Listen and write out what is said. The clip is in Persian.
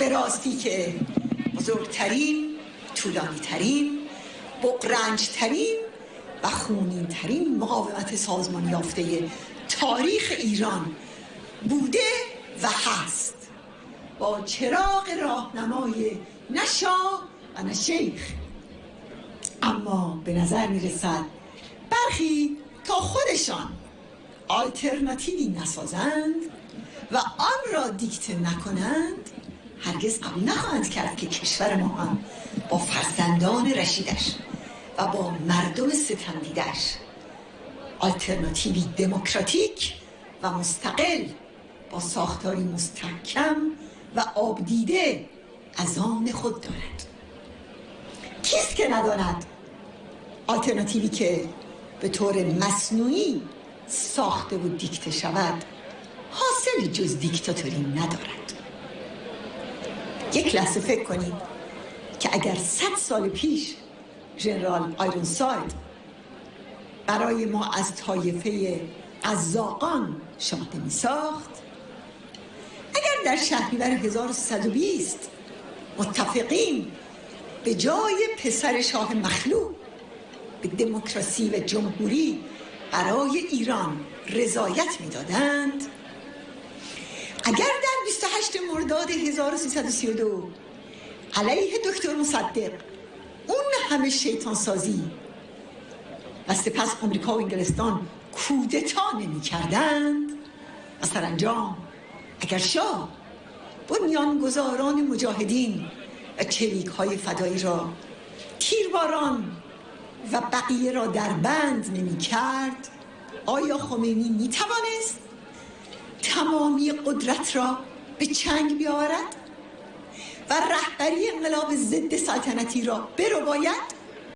به راستی که بزرگترین، طولانیترین، بغرنجترین و خونینترین مقاومت سازمان یافته تاریخ ایران بوده و هست، با چراغ راهنمای نه شاه و نه شیخ. اما به نظر میرسد برخی تا خودشان آلترناتیوی نسازند و آن را دیکته نکنند، هرگز قبول نخواهند کرد که کشور ما هم با فرزندان رشیدش و با مردم ستمدیدش آلترناتیوی دموکراتیک و مستقل با ساختاری مستحکم و آبدیده از آن خود دارد. کیست که نداند آلترناتیوی که به طور مصنوعی ساخته و دیکته شود حاصلی جز دیکتاتوری ندارد. یک لحظه فکر کنید که اگر 100 سال پیش ژنرال آیرونساید برای ما از طایفه قزاقان شاهده می ساخت، اگر در شهریور 1320 متفقین به جای پسر شاه مخلوع به دموکراسی و جمهوری برای ایران رضایت می دادند، اگر در 28 مرداد 1332 علیه دکتر مصدق اون همه شیطان سازی و سپس آمریکا و انگلستان کودتا نمی کردند و سرانجام اگر شاه بنیانگذاران مجاهدین و چریک های فدایی را تیرباران و بقیه را در بند نمی کرد، آیا خمینی می توانست تمامی قدرت را به چنگ بیاورد و رهبری انقلاب ضد سلطنتی را برباید؟